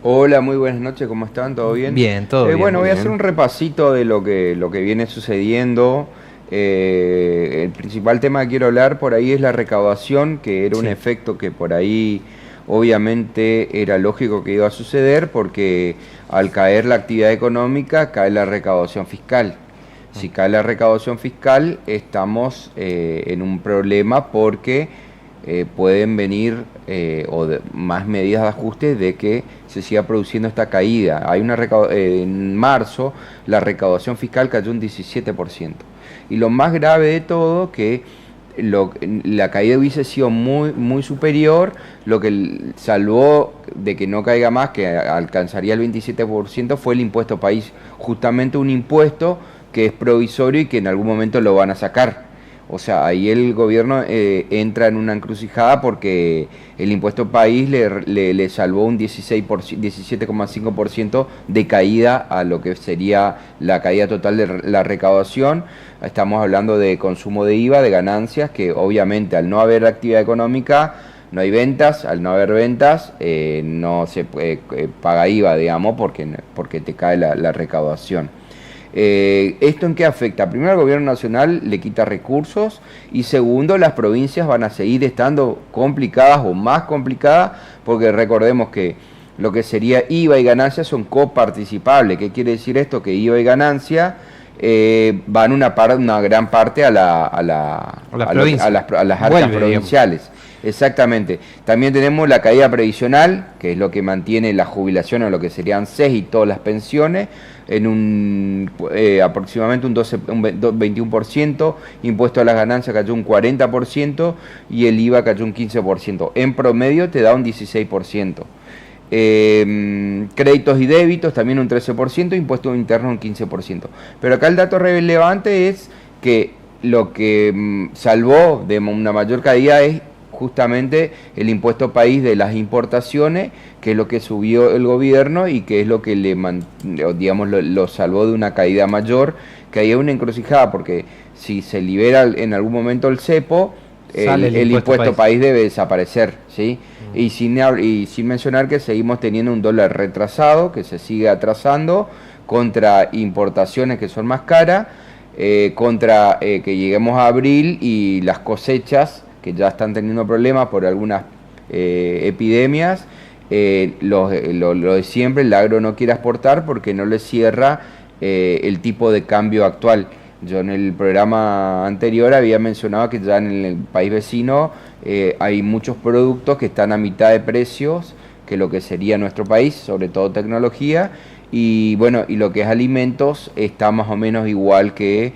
Hola, muy buenas noches, ¿cómo están? ¿Todo bien? Bien, todo bien, Bueno, muy voy a hacer bien. un repasito de lo que viene sucediendo. El principal tema que quiero hablar por ahí es la recaudación, que era un Sí, efecto que por ahí obviamente era lógico que iba a suceder porque al caer la actividad económica cae la recaudación fiscal. Si cae la recaudación fiscal, estamos en un problema porque pueden venir más medidas de ajuste de que se siga produciendo esta caída. En marzo la recaudación fiscal cayó un 17%. Y lo más grave de todo, que la caída hubiese sido muy superior, lo que salvó de que no caiga más, que alcanzaría el 27%, fue el impuesto país, justamente un impuesto que es provisorio y que en algún momento lo van a sacar. O sea, ahí el gobierno entra en una encrucijada porque el impuesto país le salvó un 17,5% de caída a lo que sería la caída total de la recaudación. Estamos hablando de consumo de IVA, de ganancias, que obviamente al no haber actividad económica no hay ventas, al no haber ventas no se paga IVA, digamos, porque te cae la recaudación. ¿Esto en qué afecta? Primero, el gobierno nacional le quita recursos y segundo, las provincias van a seguir estando complicadas o más complicadas porque recordemos que lo que sería IVA y ganancia son coparticipables. ¿Qué quiere decir esto? Que IVA y ganancia van una gran parte a las provincias. a las arcas Vuelve, digamos. provinciales. Exactamente. También tenemos la caída previsional, que es lo que mantiene la jubilación o lo que serían CES y todas las pensiones, en aproximadamente un 21%, impuesto a las ganancias cayó un 40% y el IVA cayó un 15%. En promedio te da un 16%. Créditos y débitos también un 13%, impuestos internos un 15%. Pero acá el dato relevante es que lo que salvó de una mayor caída es justamente el impuesto país de las importaciones, que es lo que subió el gobierno y que es lo que digamos, lo salvó de una caída mayor, que hay una encrucijada, porque si se libera en algún momento el cepo, Sale el el impuesto impuesto país. país debe desaparecer, ¿sí? Y sin mencionar que seguimos teniendo un dólar retrasado, que se sigue atrasando, contra importaciones que son más caras, contra que lleguemos a abril y las cosechas que ya están teniendo problemas por algunas epidemias. Lo de siempre, el agro no quiere exportar porque no le cierra el tipo de cambio actual. Yo en el programa anterior había mencionado que ya en el país vecino hay muchos productos que están a mitad de precios que lo que sería nuestro país, sobre todo tecnología, y bueno, y lo que es alimentos está más o menos igual que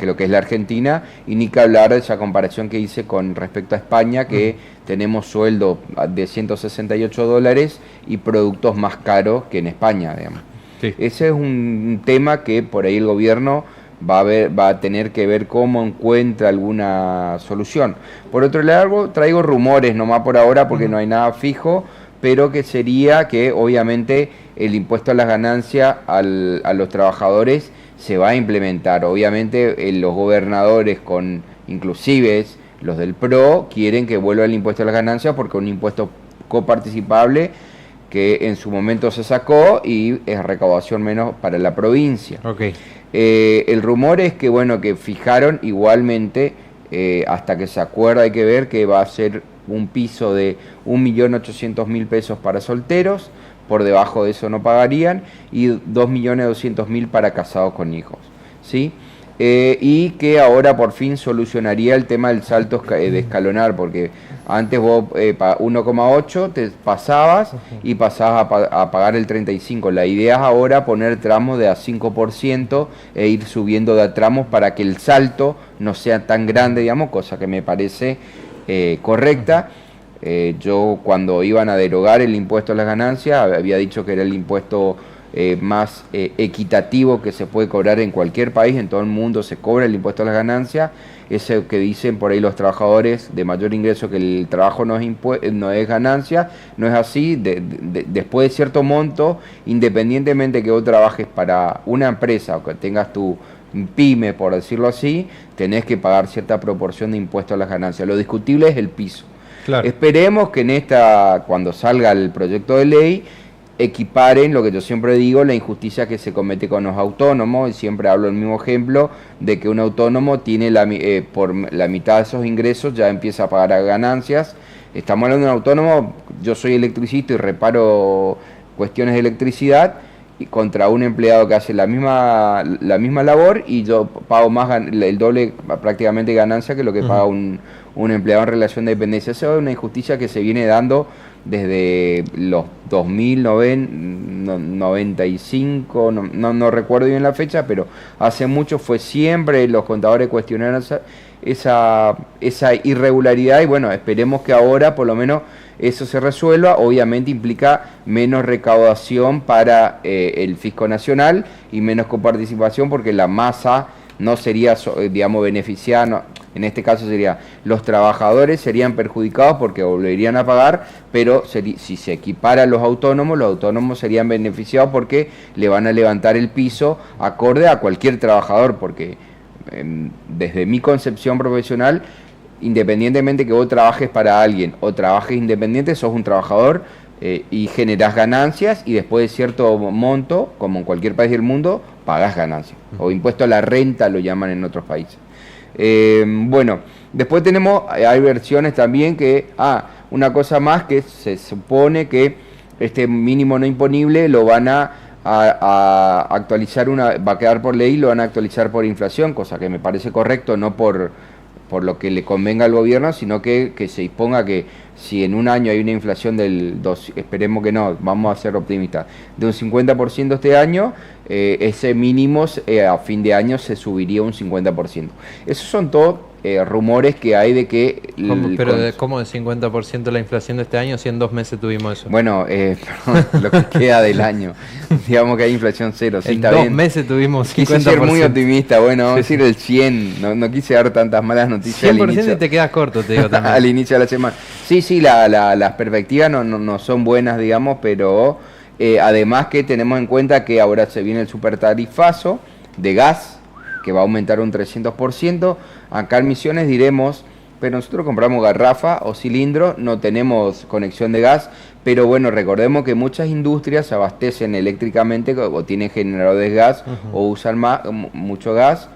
lo que es la Argentina, y ni que hablar de esa comparación que hice con respecto a España, que tenemos sueldo de $168 y productos más caros que en España, digamos. Sí. Ese es un tema que por ahí el gobierno va a tener que ver cómo encuentra alguna solución. Por otro lado, traigo rumores, nomás por ahora porque no hay nada fijo, pero que sería que obviamente el impuesto a las ganancias a los trabajadores se va a implementar. Obviamente los gobernadores inclusive los del PRO, quieren que vuelva el impuesto a las ganancias porque es un impuesto coparticipable que en su momento se sacó y es recaudación menos para la provincia. Ok. El rumor es que, bueno, que fijaron igualmente, hasta que se acuerda, hay que ver que va a ser un piso de 1.800.000 pesos para solteros, por debajo de eso no pagarían, y 2.200.000 para casados con hijos, ¿sí? Y que ahora por fin solucionaría el tema del salto de escalonar, porque antes vos 1,8 te pasabas y pasabas a pagar el 35. La idea es ahora poner tramos de a 5% e ir subiendo de a tramos para que el salto no sea tan grande, digamos, cosa que me parece correcta. Yo cuando iban a derogar el impuesto a las ganancias había dicho que era el impuesto más equitativo que se puede cobrar en cualquier país, en todo el mundo se cobra el impuesto a las ganancias, ese que dicen por ahí los trabajadores de mayor ingreso que el trabajo no es ganancia, no es así. Después de cierto monto, independientemente que vos trabajes para una empresa o que tengas tu pyme, por decirlo así, tenés que pagar cierta proporción de impuesto a las ganancias. Lo discutible es el piso. Claro. Esperemos que cuando salga el proyecto de ley, equiparen lo que yo siempre digo, la injusticia que se comete con los autónomos, y siempre hablo el mismo ejemplo, de que un autónomo tiene por la mitad de esos ingresos ya empieza a pagar ganancias. Estamos hablando de un autónomo, yo soy electricista y reparo cuestiones de electricidad, y contra un empleado que hace la misma labor y yo pago el doble prácticamente ganancia que lo que paga un empleado en relación de dependencia. Esa es una injusticia que se viene dando desde los 2095, no recuerdo bien la fecha, pero hace mucho fue siempre, los contadores cuestionaron esa irregularidad y bueno, esperemos que ahora por lo menos eso se resuelva. Obviamente implica menos recaudación para el Fisco Nacional y menos coparticipación porque la masa no sería, digamos, beneficiada, en este caso sería los trabajadores serían perjudicados porque volverían a pagar, pero si se equipara a los autónomos serían beneficiados porque le van a levantar el piso acorde a cualquier trabajador, porque desde mi concepción profesional, independientemente que vos trabajes para alguien o trabajes independiente, sos un trabajador y generás ganancias y después de cierto monto, como en cualquier país del mundo, pagás ganancias. O impuesto a la renta lo llaman en otros países. Bueno, después hay versiones también una cosa más que se supone que este mínimo no imponible lo van a actualizar, va a quedar por ley y lo van a actualizar por inflación, cosa que me parece correcto, no por lo que le convenga al gobierno, sino que se disponga que si en un año hay una inflación esperemos que no, vamos a ser optimistas, de un 50% este año, ese mínimo a fin de año se subiría un 50%. Esos son todos rumores que hay de que... ¿Cómo de 50% la inflación de este año si en 2 meses tuvimos eso? Bueno, lo que queda del año. Digamos que hay inflación cero. Sí, en 2 meses tuvimos 50%. Quise ser muy optimista, bueno, vamos a decir el 100. No quise dar tantas malas noticias 100% al inicio. Y te quedas corto, te digo también. Al inicio de la semana. Sí, las perspectivas no son buenas, digamos, pero además que tenemos en cuenta que ahora se viene el supertarifazo de gas, que va a aumentar un 300%. Acá en Misiones diremos, pero nosotros compramos garrafa o cilindro, no tenemos conexión de gas, pero bueno, recordemos que muchas industrias se abastecen eléctricamente o tienen generadores de gas o usan mucho gas,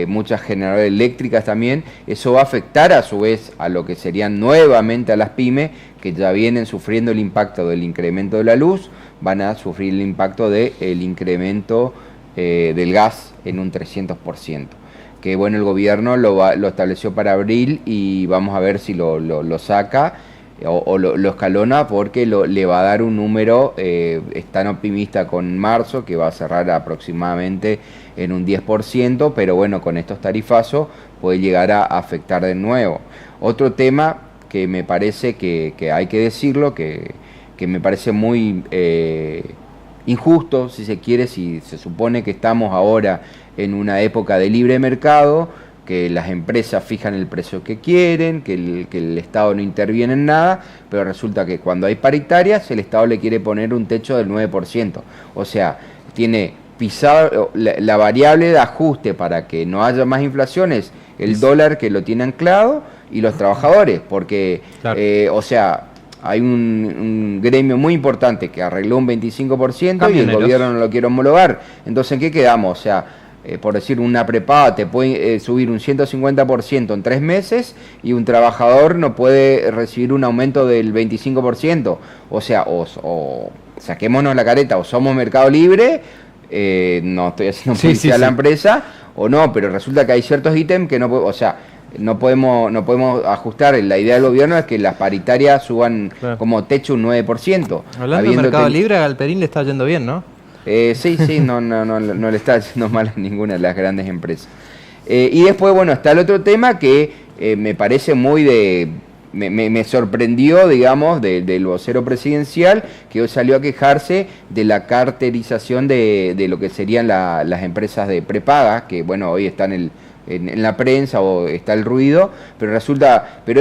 muchas generadoras eléctricas también. Eso va a afectar a su vez a lo que serían nuevamente a las pymes, que ya vienen sufriendo el impacto del incremento de la luz, van a sufrir el impacto del incremento del gas en un 300%. Que bueno, el gobierno lo estableció para abril y vamos a ver si lo saca o lo escalona, porque le va a dar un número, es tan optimista con marzo, que va a cerrar aproximadamente en un 10%, pero bueno, con estos tarifazos puede llegar a afectar de nuevo. Otro tema que me parece que hay que decirlo, que me parece muy injusto, si se quiere, si se supone que estamos ahora en una época de libre mercado, que las empresas fijan el precio que quieren, que el Estado no interviene en nada, pero resulta que cuando hay paritarias el Estado le quiere poner un techo del 9%. O sea, tiene pisado la variable de ajuste para que no haya más inflaciones, el dólar, que lo tiene anclado, y los trabajadores, porque, claro, o sea, hay un gremio muy importante que arregló un 25% y el gobierno no lo quiere homologar. Entonces, ¿en qué quedamos? O sea, por decir, una prepaga te puede subir un 150% en 3 meses y un trabajador no puede recibir un aumento del 25%. O sea, o saquémonos la careta, o somos mercado libre, no estoy haciendo publicidad a la empresa, o no, pero resulta que hay ciertos ítems que no puedo, o sea, no podemos ajustar. La idea del gobierno es que las paritarias suban, claro, como techo un 9%. Hablando de mercado libre, a Galperín le está yendo bien, ¿no? Sí, no le está yendo mal a ninguna de las grandes empresas. Y después, bueno, está el otro tema que me parece me sorprendió, digamos, del vocero presidencial, que hoy salió a quejarse de la carterización de lo que serían las empresas de prepaga, que bueno, hoy están en la prensa, o está el ruido, pero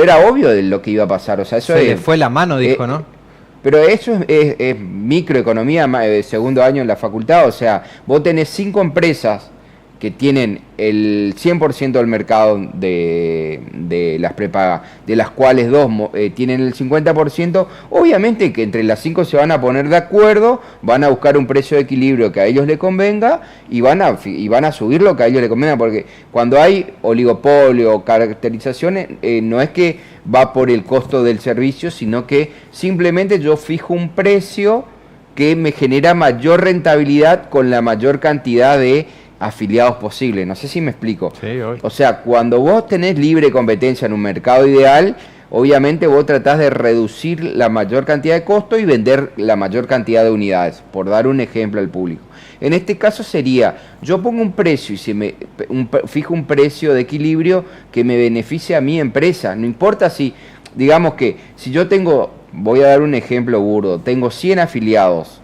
era obvio de lo que iba a pasar. O sea, eso se le fue la mano, dijo, ¿no? Pero eso es microeconomía, segundo año en la facultad. O sea, vos tenés 5 empresas que tienen el 100% del mercado de las prepagas, de las cuales dos tienen el 50%, obviamente que entre las 5 se van a poner de acuerdo, van a buscar un precio de equilibrio que a ellos les convenga y van a subir lo que a ellos les convenga, porque cuando hay oligopolio o caracterizaciones, no es que va por el costo del servicio, sino que simplemente yo fijo un precio que me genera mayor rentabilidad con la mayor cantidad de afiliados posible. No sé si me explico. Sí, o sea, cuando vos tenés libre competencia en un mercado ideal, obviamente vos tratás de reducir la mayor cantidad de costo y vender la mayor cantidad de unidades, por dar un ejemplo al público. En este caso sería, yo pongo un precio y fijo un precio de equilibrio que me beneficie a mi empresa. No importa si, digamos que, si yo tengo, voy a dar un ejemplo burdo, tengo 100 afiliados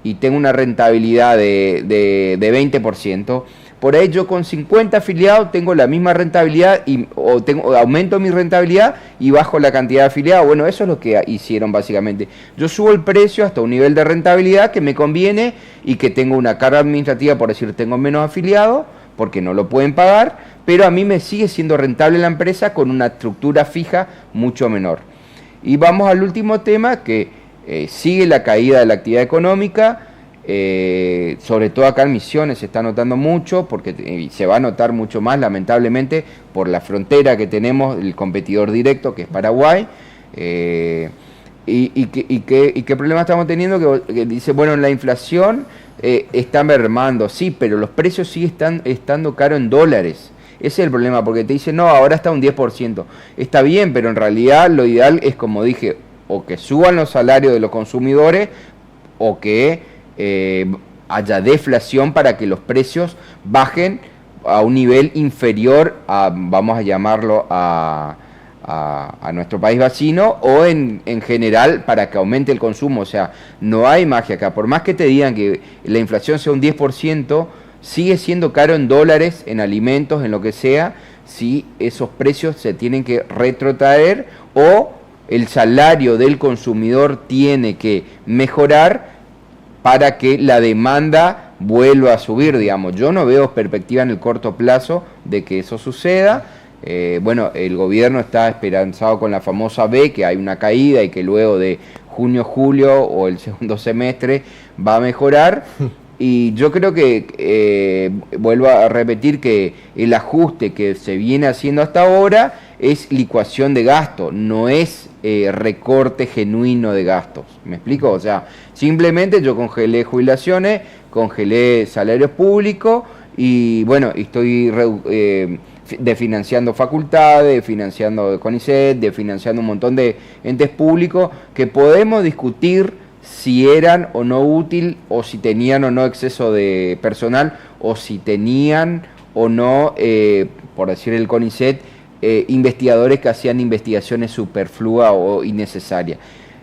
y tengo una rentabilidad de 20%, por ahí yo con 50 afiliados tengo la misma rentabilidad o aumento mi rentabilidad y bajo la cantidad de afiliados. Bueno, eso es lo que hicieron básicamente. Yo subo el precio hasta un nivel de rentabilidad que me conviene y que tengo una carga administrativa, por decir, tengo menos afiliados porque no lo pueden pagar, pero a mí me sigue siendo rentable la empresa con una estructura fija mucho menor. Y vamos al último tema, que sigue la caída de la actividad económica, sobre todo acá en Misiones se está notando mucho, porque se va a notar mucho más, lamentablemente, por la frontera que tenemos, el competidor directo, que es Paraguay. ¿Y qué problema estamos teniendo? Que dice, bueno, la inflación está mermando, sí, pero los precios siguen estando caros en dólares. Ese es el problema, porque te dicen, no, ahora está un 10%. Está bien, pero en realidad lo ideal es, como dije, o que suban los salarios de los consumidores o que haya deflación para que los precios bajen a un nivel inferior a, vamos a llamarlo, a nuestro país vecino, o en general para que aumente el consumo. O sea, no hay magia acá. Por más que te digan que la inflación sea un 10%, sigue siendo caro en dólares, en alimentos, en lo que sea, si esos precios se tienen que retrotraer o el salario del consumidor tiene que mejorar para que la demanda vuelva a subir, digamos. Yo no veo perspectiva en el corto plazo de que eso suceda. Bueno, el gobierno está esperanzado con la famosa B, que hay una caída y que luego de junio, julio o el segundo semestre va a mejorar. Y yo creo que, vuelvo a repetir, que el ajuste que se viene haciendo hasta ahora es licuación de gasto, no es recorte genuino de gastos. ¿Me explico? O sea, simplemente yo congelé jubilaciones, congelé salarios públicos y bueno, estoy desfinanciando facultades, desfinanciando CONICET, desfinanciando un montón de entes públicos que podemos discutir si eran o no útil, o si tenían o no exceso de personal, o si tenían o no, por decir el CONICET, investigadores que hacían investigaciones superfluas o innecesarias.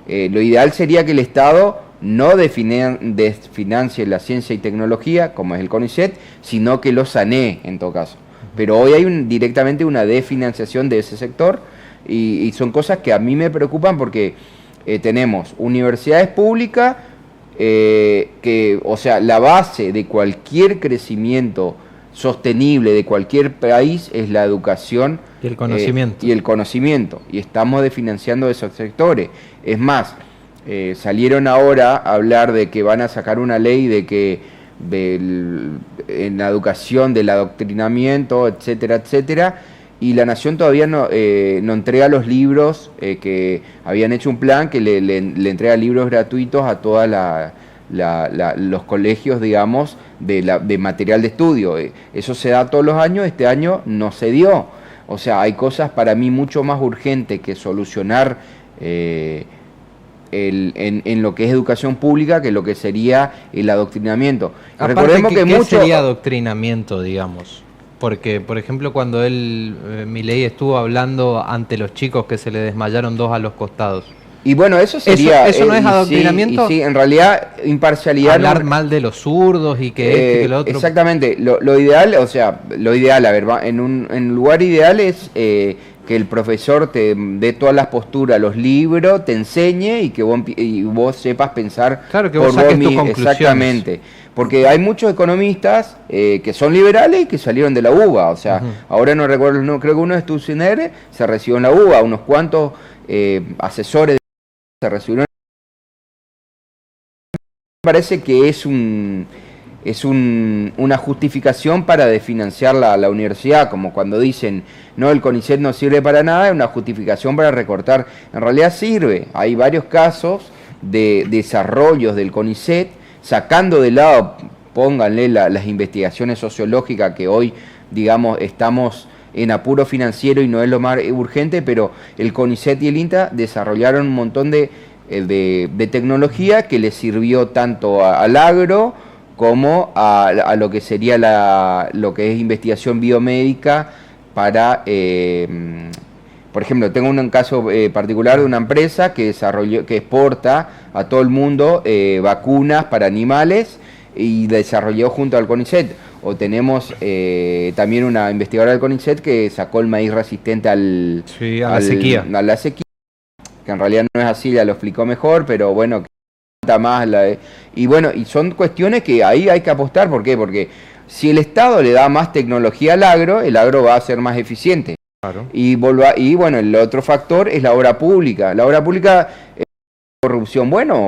Lo ideal sería que el Estado no desfinancie la ciencia y tecnología, como es el CONICET, sino que lo sanee en todo caso. Pero hoy hay directamente una desfinanciación de ese sector y son cosas que a mí me preocupan porque tenemos universidades públicas que, o sea, la base de cualquier crecimiento sostenible de cualquier país es la educación y el conocimiento. Y estamos desfinanciando esos sectores. Es más, salieron ahora a hablar de que van a sacar una ley de que en la educación del adoctrinamiento, etcétera, etcétera, y la Nación todavía no entrega los libros, que habían hecho un plan que le entrega libros gratuitos a todos los colegios, digamos, de material de estudio. Eso se da todos los años, este año no se dio. O sea, hay cosas para mí mucho más urgentes que solucionar en lo que es educación pública que lo que sería el adoctrinamiento. Aparte, recordemos que ¿qué sería adoctrinamiento, digamos? Porque, por ejemplo, cuando Milei estuvo hablando ante los chicos que se le desmayaron 2 a los costados. Y bueno, eso sería... ¿Eso no es adoctrinamiento? Sí, en realidad, imparcialidad... Hablar mal de los zurdos y que esto y que lo otro. Exactamente. Lo ideal, o sea, a ver, en un lugar ideal es que el profesor te dé todas las posturas, los libros, te enseñe y que vos sepas pensar claro, que vos saques tus conclusiones. Exactamente. Porque hay muchos economistas que son liberales y que salieron de la UBA. O sea, ahora no recuerdo, creo que uno de Sturzenegger se recibió en la UBA, unos cuantos asesores se recibieron. Me parece que es una justificación para desfinanciar la universidad, como cuando dicen, no, el CONICET no sirve para nada, es una justificación para recortar. En realidad sirve. Hay varios casos de desarrollos del CONICET, sacando de lado, pónganle las investigaciones sociológicas que hoy, digamos, estamos en apuro financiero y no es lo más urgente, pero el CONICET y el INTA desarrollaron un montón de tecnología que les sirvió tanto al agro como a lo que sería lo que es investigación biomédica para, por ejemplo, tengo un caso particular de una empresa que exporta a todo el mundo vacunas para animales y desarrolló junto al CONICET. O tenemos también una investigadora del CONICET que sacó el maíz resistente a la sequía, que en realidad no es así, ya lo explicó mejor, pero bueno, más y bueno, y son cuestiones que ahí hay que apostar. ¿Por qué? Porque si el Estado le da más tecnología al agro, el agro va a ser más eficiente. Claro. Y bueno, el otro factor es la obra pública. La obra pública es corrupción. Bueno,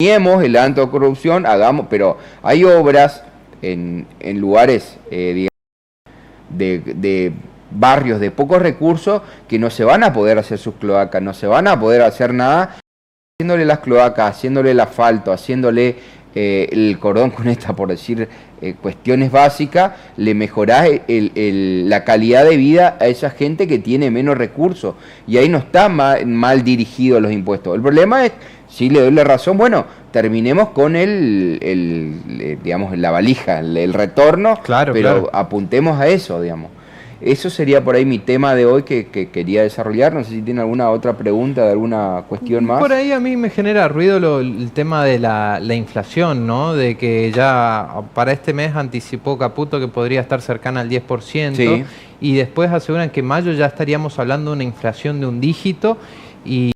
niemos el alto de corrupción, hagamos, pero hay obras en lugares, digamos, de barrios de pocos recursos que no se van a poder hacer sus cloacas, no se van a poder hacer nada. Haciéndole las cloacas, haciéndole el asfalto, haciéndole el cordón cuneta, por decir cuestiones básicas, le mejorás la calidad de vida a esa gente que tiene menos recursos. Y ahí no está mal dirigidos los impuestos. El problema es, si le doy la razón, bueno, terminemos con digamos, la valija, el retorno, claro, pero apuntemos a eso, digamos. Eso sería por ahí mi tema de hoy que quería desarrollar. No sé si tiene alguna otra pregunta de alguna cuestión más. Por ahí a mí me genera ruido el tema de la inflación, ¿no? De que ya para este mes anticipó Caputo que podría estar cercana al 10%. Sí. Y después aseguran que en mayo ya estaríamos hablando de una inflación de un dígito y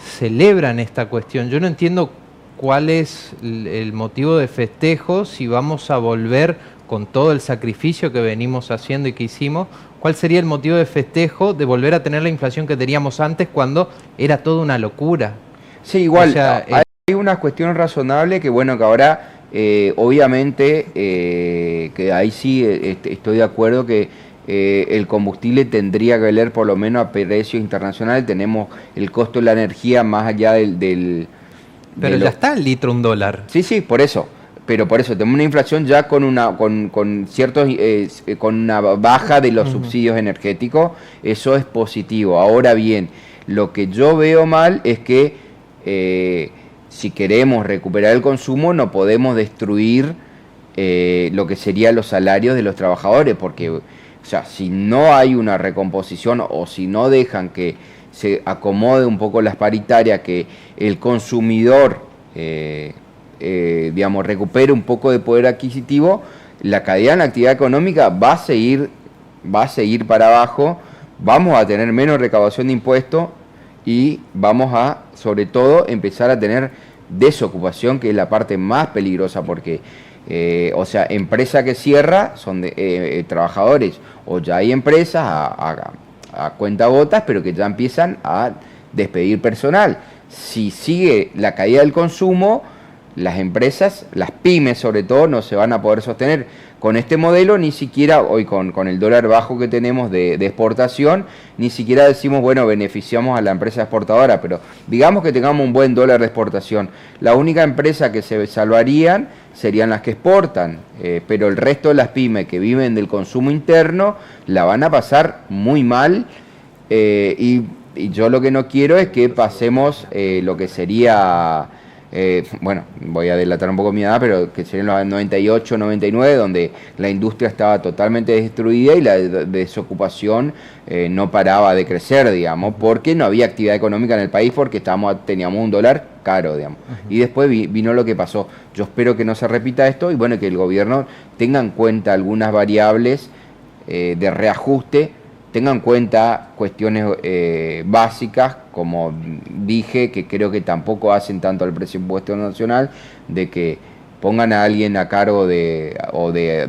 celebran esta cuestión. Yo no entiendo cuál es el motivo de festejo, si vamos a volver con todo el sacrificio que venimos haciendo y que hicimos. ¿Cuál sería el motivo de festejo de volver a tener la inflación que teníamos antes cuando era toda una locura? Sí, igual, o sea, hay unas cuestiones razonables que bueno, que ahora obviamente que ahí sí estoy de acuerdo que el combustible tendría que valer por lo menos a precios internacionales. Tenemos el costo de la energía más allá Pero ya está el litro $1. Sí, por eso. Pero por eso tenemos una inflación ya con una baja de los subsidios energéticos. Eso es positivo. Ahora bien, lo que yo veo mal es que si queremos recuperar el consumo no podemos destruir lo que serían los salarios de los trabajadores, porque o sea, si no hay una recomposición o si no dejan que se acomode un poco las paritarias, que el consumidor digamos, recupere un poco de poder adquisitivo, la caída en la actividad económica va a seguir para abajo, vamos a tener menos recaudación de impuestos y vamos a, sobre todo, empezar a tener desocupación, que es la parte más peligrosa, porque, o sea, empresa que cierra son trabajadores, o ya hay empresas a cuentagotas, pero que ya empiezan a despedir personal. Si sigue la caída del consumo, las empresas, las pymes sobre todo, no se van a poder sostener. Con este modelo ni siquiera, hoy con el dólar bajo que tenemos de exportación, ni siquiera decimos, bueno, beneficiamos a la empresa exportadora, pero digamos que tengamos un buen dólar de exportación. La única empresa que se salvarían serían las que exportan, pero el resto de las pymes que viven del consumo interno la van a pasar muy mal, y yo lo que no quiero es que pasemos lo que sería... bueno, voy a delatar un poco mi edad, pero que serían los 98, 99, donde la industria estaba totalmente destruida y la desocupación no paraba de crecer, digamos, porque no había actividad económica en el país, porque teníamos un dólar caro, digamos. Y después vino lo que pasó. Yo espero que no se repita esto y bueno, que el gobierno tenga en cuenta algunas variables de reajuste tenga en cuenta cuestiones básicas, como dije, que creo que tampoco hacen tanto al presupuesto nacional, de que pongan a alguien a cargo de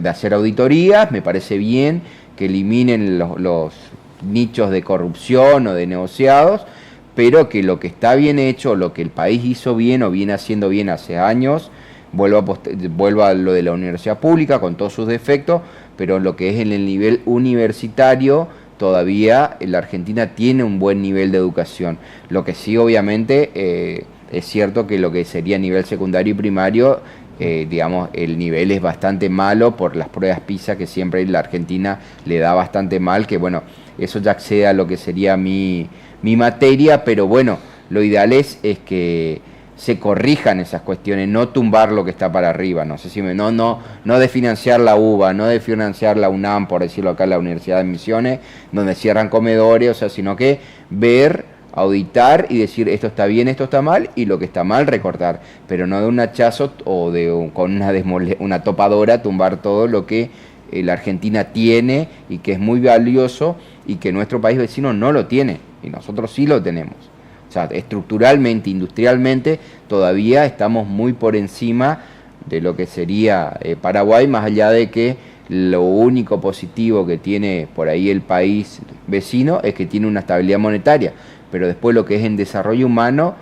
hacer auditorías. Me parece bien que eliminen los nichos de corrupción o de negociados, pero que lo que está bien hecho, lo que el país hizo bien o viene haciendo bien hace años, vuelva a lo de la universidad pública con todos sus defectos, pero lo que es en el nivel universitario, todavía la Argentina tiene un buen nivel de educación. Lo que sí, obviamente, es cierto que lo que sería nivel secundario y primario, digamos, el nivel es bastante malo por las pruebas PISA, que siempre la Argentina le da bastante mal, que bueno, eso ya accede a lo que sería mi materia, pero bueno, lo ideal es que se corrijan esas cuestiones, no tumbar lo que está para arriba, no sé si no de financiar la UBA, no de financiar la UNAM, por decirlo acá, la Universidad de Misiones, donde cierran comedores, o sea, sino que ver, auditar y decir esto está bien, esto está mal, y lo que está mal recortar, pero no de un hachazo o con una topadora tumbar todo lo que la Argentina tiene y que es muy valioso y que nuestro país vecino no lo tiene, y nosotros sí lo tenemos. O sea, estructuralmente, industrialmente, todavía estamos muy por encima de lo que sería Paraguay, más allá de que lo único positivo que tiene por ahí el país vecino es que tiene una estabilidad monetaria, pero después lo que es en desarrollo humano,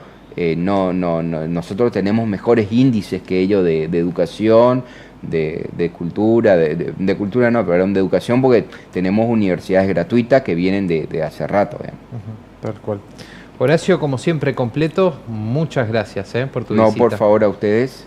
nosotros tenemos mejores índices que ellos de educación, de cultura, de cultura no, pero de educación, porque tenemos universidades gratuitas que vienen de hace rato. Tal cual. Horacio, como siempre, completo, muchas gracias por tu visita. No, por favor, a ustedes.